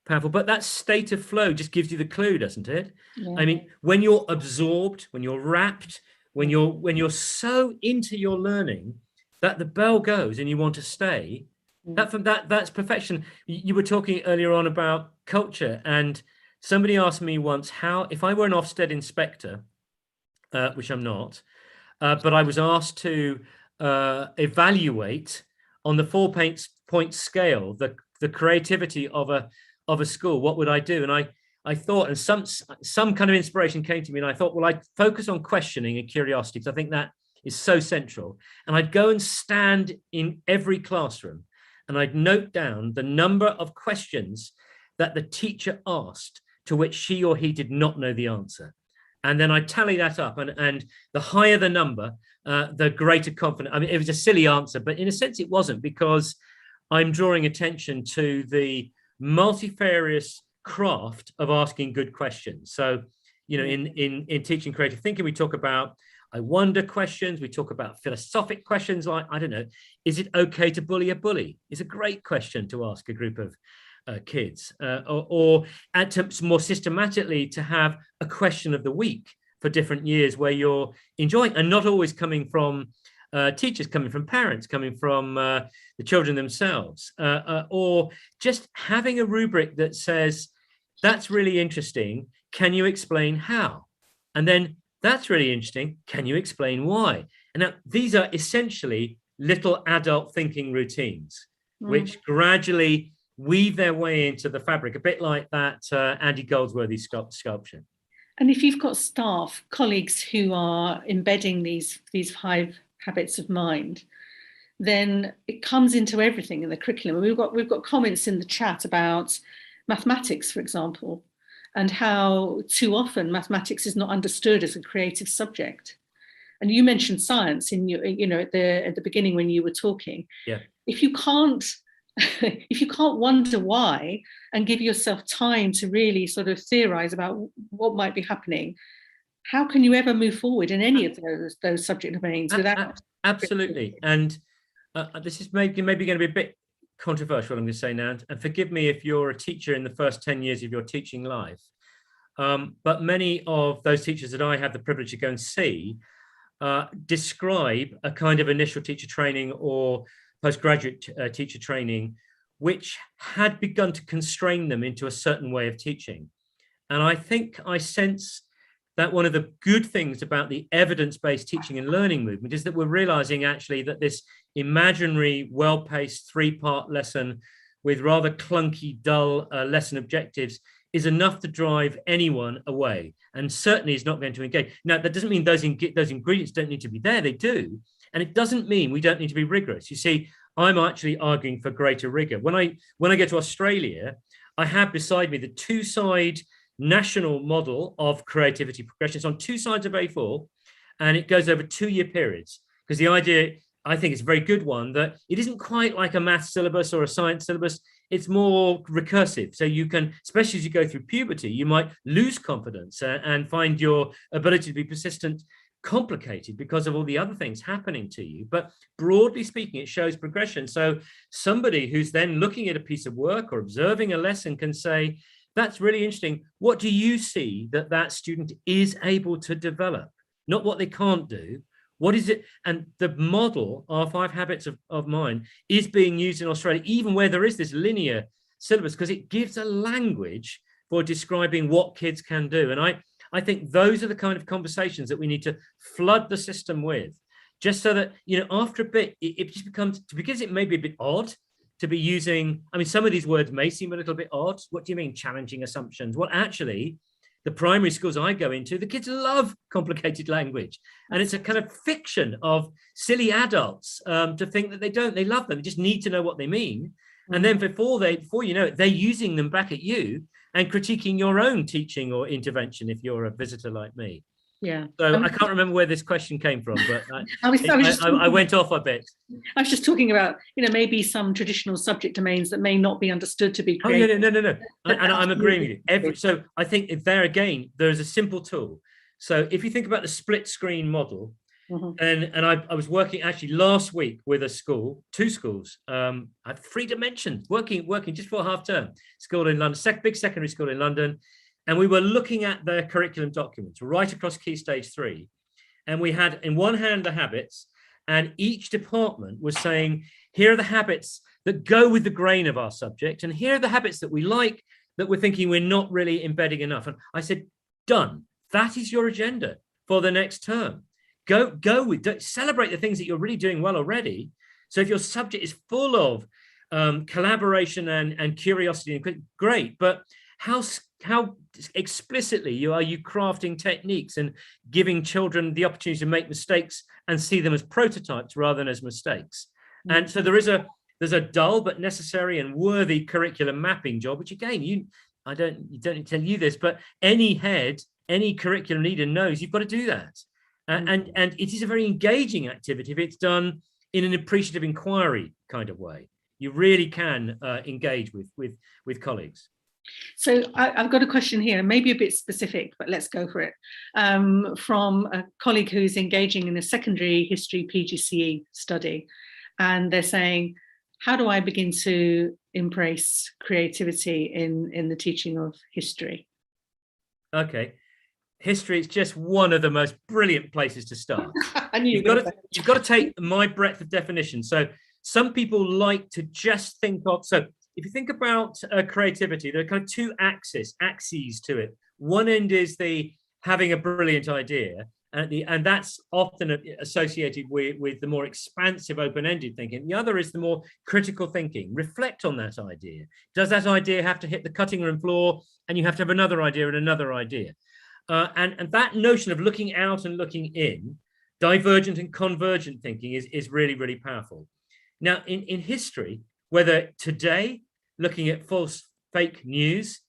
powerful, but that state of flow just gives you the clue, doesn't it? Yeah. I mean, when you're absorbed, when you're wrapped, when you're so into your learning that the bell goes and you want to stay, that's perfection. You were talking earlier on about culture, and somebody asked me once how, if I were an Ofsted inspector, which I'm not, but I was asked to evaluate on the 4-point scale the creativity of a school, what would I do? And I thought, and some kind of inspiration came to me, and I thought, well, I'd focus on questioning and curiosity, because I think that is so central. And I'd go and stand in every classroom, and I'd note down the number of questions that the teacher asked to which she or he did not know the answer. And then I tally that up, and the higher the number, the greater confidence. I mean, it was a silly answer, but in a sense it wasn't, because I'm drawing attention to the multifarious craft of asking good questions. So, you know, in teaching creative thinking, we talk about I wonder questions. We talk about philosophic questions like, I don't know, is it okay to bully a bully? Is a great question to ask a group of kids, or to more systematically to have a question of the week for different years where you're enjoying, and not always coming from teachers, coming from parents, coming from the children themselves, or just having a rubric that says, that's really interesting, can you explain how? And then, that's really interesting, can you explain why? And now these are essentially little adult thinking routines, which gradually weave their way into the fabric, a bit like that Andy Goldsworthy sculpture. And if you've got staff, colleagues who are embedding these 5 habits of mind, then it comes into everything in the curriculum. We've got comments in the chat about mathematics, for example, and how too often mathematics is not understood as a creative subject. And you mentioned science in your, you know, at the beginning when you were talking. Yeah. If you can't wonder why and give yourself time to really sort of theorize about what might be happening, how can you ever move forward in any of those subject domains without? Absolutely. And this is maybe going to be a bit controversial, I'm going to say now, and forgive me if you're a teacher in the first 10 years of your teaching life. But many of those teachers that I have the privilege to go and see describe a kind of initial teacher training or postgraduate teacher training, which had begun to constrain them into a certain way of teaching. And I think I sense that one of the good things about the evidence-based teaching and learning movement is that we're realizing actually that this imaginary, well-paced 3-part lesson with rather clunky, dull lesson objectives is enough to drive anyone away, and certainly is not going to engage. Now, that doesn't mean those ingredients don't need to be there. They do. And it doesn't mean we don't need to be rigorous. You see, I'm actually arguing for greater rigor. When I go to Australia, I have beside me the 2-side national model of creativity progression. It's on 2 sides of A4, and it goes over 2-year periods, because the idea, I think it's a very good one, that it isn't quite like a math syllabus or a science syllabus. It's more recursive. So you can, especially as you go through puberty, you might lose confidence and find your ability to be persistent complicated because of all the other things happening to you. But broadly speaking, it shows progression. So somebody who's then looking at a piece of work or observing a lesson can say, that's really interesting. What do you see that student is able to develop? Not what they can't do. What is it? And the model, our 5 habits of mind, is being used in Australia, even where there is this linear syllabus, because it gives a language for describing what kids can do. And I think those are the kind of conversations that we need to flood the system with, just so that, after a bit, it just becomes, because it may be a bit odd to be using, I mean, some of these words may seem a little bit odd. What do you mean challenging assumptions? Well, actually, the primary schools I go into, the kids love complicated language. And it's a kind of fiction of silly adults to think that they don't. They love them. They just need to know what they mean. And then before you know it, they're using them back at you and critiquing your own teaching or intervention if you're a visitor like me. Yeah. So I can't remember where this question came from, but I went off a bit. I was just talking about, maybe some traditional subject domains that may not be understood to be creative. Oh, yeah, no. And I'm agreeing with you. So I think if there again, there's a simple tool. So if you think about the split screen model, and I was working actually last week with a school, 2 schools, I have 3 dimensions, working just for half term, school in London, big secondary school in London. And we were looking at their curriculum documents right across Key Stage 3. And we had in one hand the habits, and each department was saying, here are the habits that go with the grain of our subject, and here are the habits that we like, that we're thinking we're not really embedding enough. And I said, done. That is your agenda for the next term. Celebrate the things that you're really doing well already. So if your subject is full of collaboration and curiosity, great, but how explicitly are you crafting techniques and giving children the opportunity to make mistakes and see them as prototypes rather than as mistakes? And so there's a dull but necessary and worthy curriculum mapping job, which again, I don't need to tell you this, but any curriculum leader knows you've got to do that. And it is a very engaging activity if it's done in an appreciative inquiry kind of way. You really can engage with colleagues. So I've got a question here, maybe a bit specific, but let's go for it. From a colleague who's engaging in a secondary history PGCE study, and they're saying, how do I begin to embrace creativity in the teaching of history? Okay. History is just one of the most brilliant places to start. You've got to take my breadth of definition. So some people like to just think of, so if you think about creativity, there are kind of 2 axes to it. One end is the having a brilliant idea, and that's often associated with the more expansive, open-ended thinking. The other is the more critical thinking. Reflect on that idea. Does that idea have to hit the cutting room floor, and you have to have another idea and another idea? And that notion of looking out and looking in, divergent and convergent thinking is really, really powerful. Now, in history, whether today, looking at false, fake news,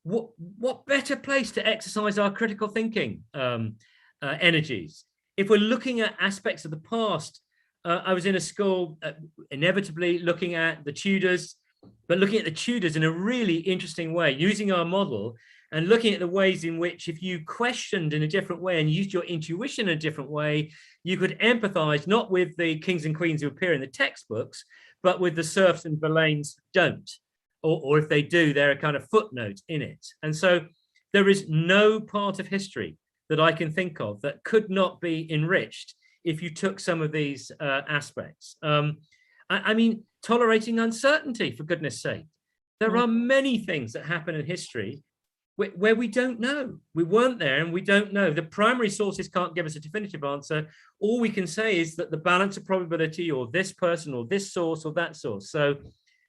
what better place to exercise our critical thinking energies? If we're looking at aspects of the past, I was in a school, inevitably looking at the Tudors, but looking at the Tudors in a really interesting way, using our model and looking at the ways in which, if you questioned in a different way and used your intuition in a different way, you could empathize not with the kings and queens who appear in the textbooks, but with the serfs and villeins who don't. Or if they do, they're a kind of footnote in it. And so there is no part of history that I can think of that could not be enriched if you took some of these aspects. I mean, tolerating uncertainty, for goodness sake. There are many things that happen in history where we don't know. We weren't there and we don't know. The primary sources can't give us a definitive answer. All we can say is that the balance of probability, or this person or this source or that source. So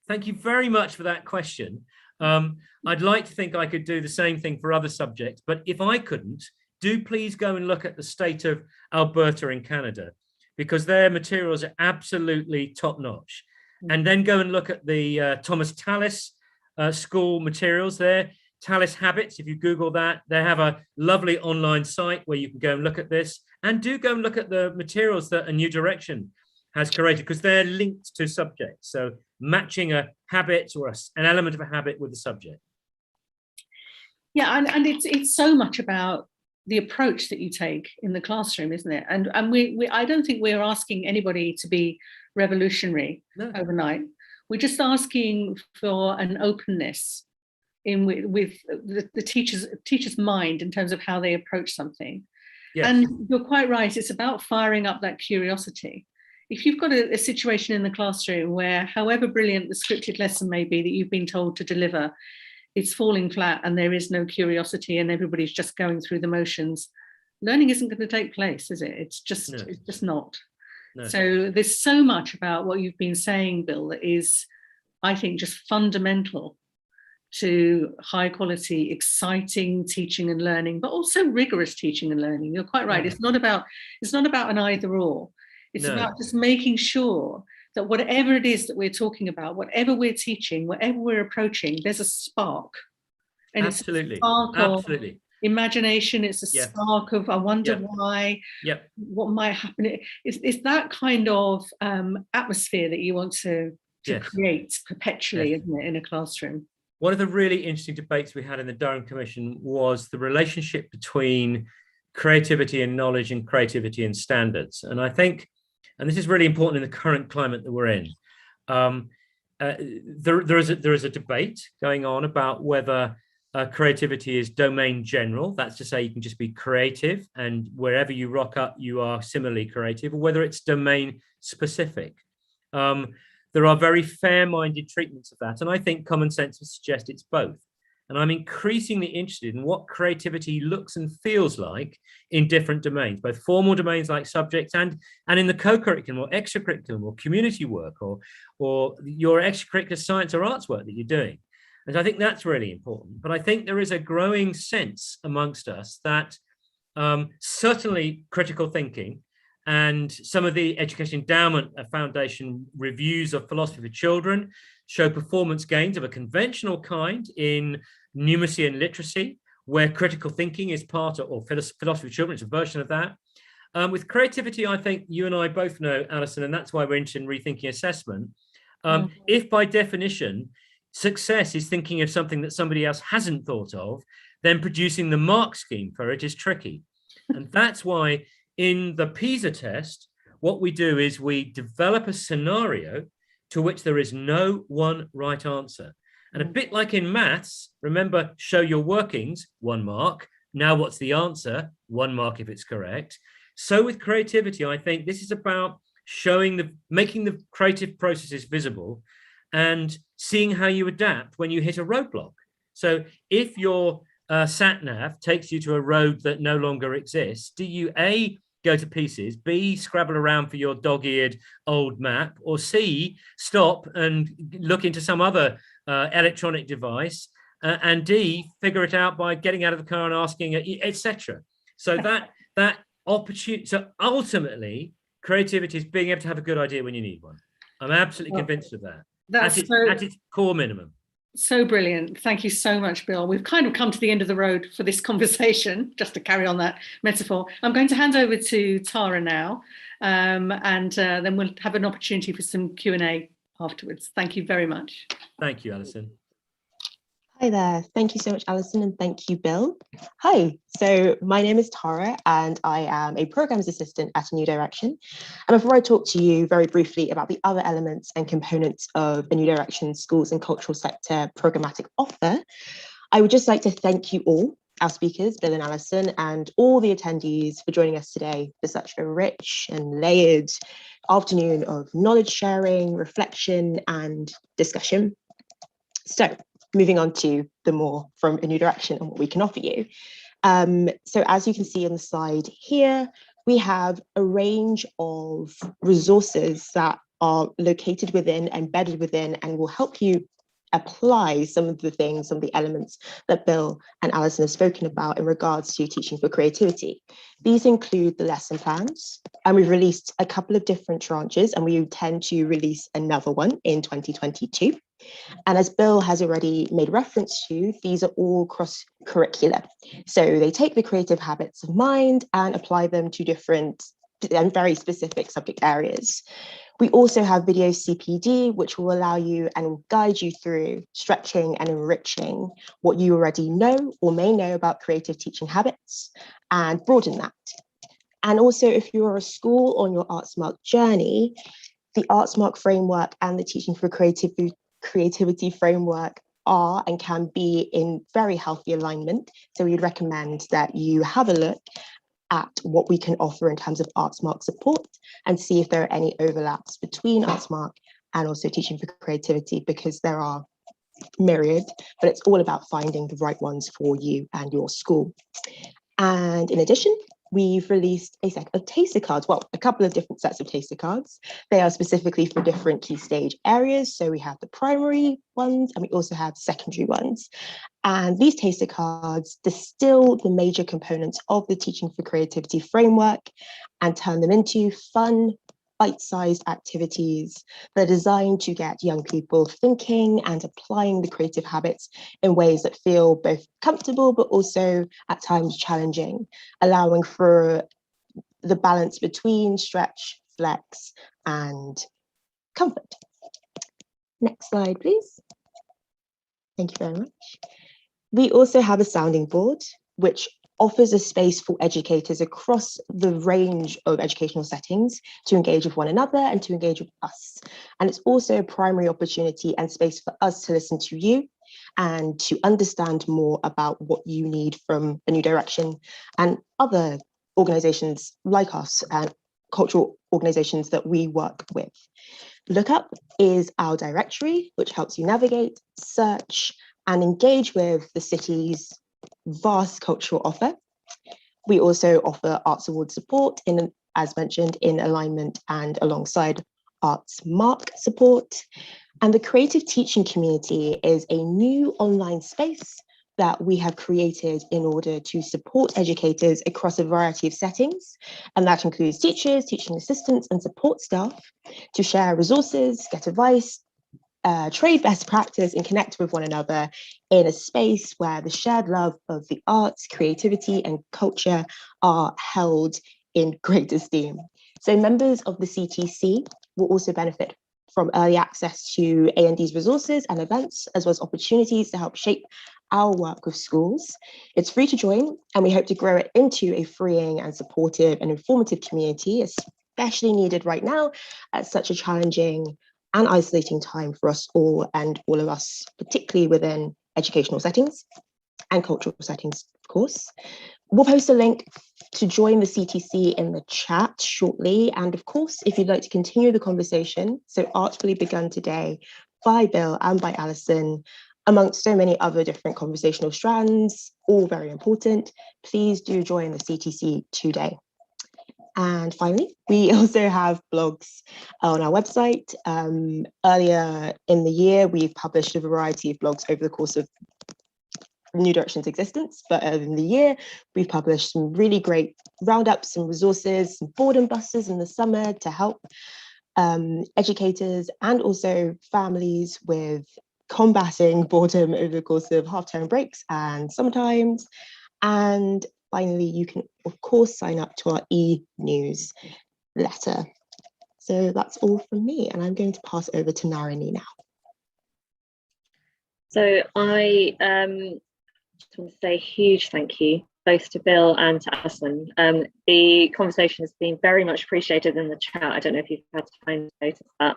thank you very much for that question. I'd like to think I could do the same thing for other subjects, but if I couldn't, do please go and look at the state of Alberta in Canada, because their materials are absolutely top-notch. And then go and look at the Thomas Tallis school materials there. Talis Habits. If you Google that, they have a lovely online site where you can go and look at this, and do go and look at the materials that A New Direction has curated, because they're linked to subjects. So matching a habit or an element of a habit with the subject. Yeah, and it's so much about the approach that you take in the classroom, isn't it? And we I don't think we're asking anybody to be revolutionary overnight. We're just asking for an openness with the teacher's mind in terms of how they approach something. Yes. And you're quite right, it's about firing up that curiosity. If you've got a situation in the classroom where, however brilliant the scripted lesson may be that you've been told to deliver, it's falling flat and there is no curiosity and everybody's just going through the motions, learning isn't going to take place, is it? It's just not. No. So there's so much about what you've been saying, Bill, that is, I think, just fundamental to high quality, exciting teaching and learning, but also rigorous teaching and learning. You're quite right. Yeah. It's not about an either or. It's about just making sure that whatever it is that we're talking about, whatever we're teaching, whatever we're approaching, there's a spark. And absolutely. It's a spark of imagination. It's a spark of, I wonder why, what might happen. It's that kind of atmosphere that you want to create perpetually, isn't it, in a classroom? One of the really interesting debates we had in the Durham Commission was the relationship between creativity and knowledge and creativity and standards. And I think, and this is really important in the current climate that we're in, there is a debate going on about whether creativity is domain general. That's to say you can just be creative and wherever you rock up, you are similarly creative, or whether it's domain specific. There are very fair-minded treatments of that. And I think common sense would suggest it's both. And I'm increasingly interested in what creativity looks and feels like in different domains, both formal domains like subjects and in the co-curriculum or extracurriculum or community work or your extracurricular science or arts work that you're doing. And I think that's really important. But I think there is a growing sense amongst us that certainly critical thinking and some of the Education Endowment Foundation reviews of philosophy for children show performance gains of a conventional kind in numeracy and literacy, where critical thinking is part of, or philosophy for children, it's a version of that. With creativity, I think you and I both know, Alison, and that's why we're interested in rethinking assessment. If by definition, success is thinking of something that somebody else hasn't thought of, then producing the mark scheme for it is tricky. And that's why in the PISA test, what we do is we develop a scenario to which there is no one right answer. And a bit like in maths, remember, show your workings, 1 mark. Now what's the answer? 1 mark if it's correct. So with creativity, I think this is about making the creative processes visible and seeing how you adapt when you hit a roadblock. So if your sat-nav takes you to a road that no longer exists, do you A, go to pieces, B, scrabble around for your dog-eared old map, or C, stop and look into some other electronic device, and D, figure it out by getting out of the car and asking, etc. So that opportunity. So ultimately, creativity is being able to have a good idea when you need one. I'm absolutely convinced of that. That's at its core minimum. So brilliant. Thank you so much, Bill. We've kind of come to the end of the road for this conversation, just to carry on that metaphor. I'm going to hand over to Tara now, and then we'll have an opportunity for some Q&A afterwards. Thank you very much. Thank you, Alison. Hi there. Thank you so much, Alison, and thank you, Bill. Hi, so my name is Tara and I am a programmes assistant at A New Direction. And before I talk to you very briefly about the other elements and components of A New Direction Schools and Cultural Sector programmatic offer, I would just like to thank you all, our speakers, Bill and Alison, and all the attendees for joining us today for such a rich and layered afternoon of knowledge sharing, reflection, and discussion. So, moving on to the more from A New Direction and what we can offer you. So as you can see on the slide here, we have a range of resources that are located within, embedded within, and will help you apply some of the things, some of the elements that Bill and Alison have spoken about in regards to teaching for creativity. These include the lesson plans, and we've released a couple of different tranches, and we intend to release another one in 2022. And as Bill has already made reference to, these are all cross-curricular. So they take the creative habits of mind and apply them to different and very specific subject areas. We also have video CPD, which will allow you and guide you through stretching and enriching what you already know or may know about creative teaching habits and broaden that. And also, if you are a school on your ArtSmark journey, the ArtSmark framework and the Teaching for Creativity framework are and can be in very healthy alignment. So we'd recommend that you have a look at what we can offer in terms of ArtSmark support and see if there are any overlaps between ArtSmark and also Teaching for Creativity, because there are myriad, but it's all about finding the right ones for you and your school. And in addition, we've released a set of taster cards, well, a couple of different sets of taster cards. They are specifically for different key stage areas. So we have the primary ones and we also have secondary ones. And these taster cards distill the major components of the Teaching for Creativity framework and turn them into fun, bite-sized activities that are designed to get young people thinking and applying the creative habits in ways that feel both comfortable but also at times challenging, allowing for the balance between stretch, flex, and comfort. Next slide, please. Thank you very much. We also have a sounding board, which offers a space for educators across the range of educational settings to engage with one another and to engage with us. And it's also a primary opportunity and space for us to listen to you and to understand more about what you need from A New Direction and other organizations like us and cultural organizations that we work with. Lookup is our directory, which helps you navigate, search, and engage with the city's vast cultural offer. We also offer Arts Award support, as mentioned, in alignment and alongside ArtSmark support. And the creative teaching community is a new online space that we have created in order to support educators across a variety of settings. And that includes teachers, teaching assistants, and support staff to share resources, get advice, trade best practice, and connect with one another in a space where the shared love of the arts, creativity, and culture are held in great esteem. So members of the CTC will also benefit from early access to A&D's resources and events, as well as opportunities to help shape our work with schools. It's free to join, and we hope to grow it into a freeing and supportive and informative community, especially needed right now at such a challenging and isolating time for us all and all of us, particularly within educational settings and cultural settings, of course. We'll post a link to join the CTC in the chat shortly. And of course, if you'd like to continue the conversation, so artfully begun today by Bill and by Alison, amongst so many other different conversational strands, all very important, please do join the CTC today. And finally, we also have blogs on our website. Earlier in the year, we've published a variety of blogs over the course of New Direction's existence, but in the year, we've published some really great roundups, some resources, some boredom busters in the summer to help educators and also families with combating boredom over the course of half-term breaks and summertimes. And finally, you can, of course, sign up to our e-newsletter. So that's all from me, and I'm going to pass over to Naranee now. So I just want to say a huge thank you both to Bill and to Alison. The conversation has been very much appreciated in the chat. I don't know if you've had time to notice that,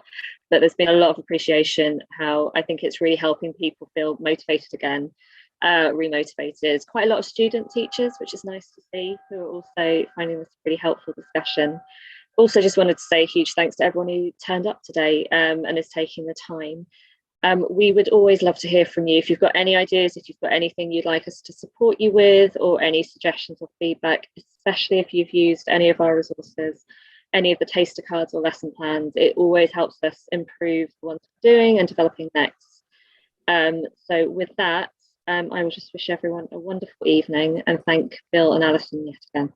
but there's been a lot of appreciation how I think it's really helping people feel motivated again, remotivated. Quite a lot of student teachers, which is nice to see, who are also finding this a really helpful discussion. Also just wanted to say a huge thanks to everyone who turned up today and is taking the time. We would always love to hear from you. If you've got any ideas, if you've got anything you'd like us to support you with, or any suggestions or feedback, especially if you've used any of our resources, any of the taster cards or lesson plans, it always helps us improve the ones we're doing and developing next. So with that, I will just wish everyone a wonderful evening and thank Bill and Alison yet again.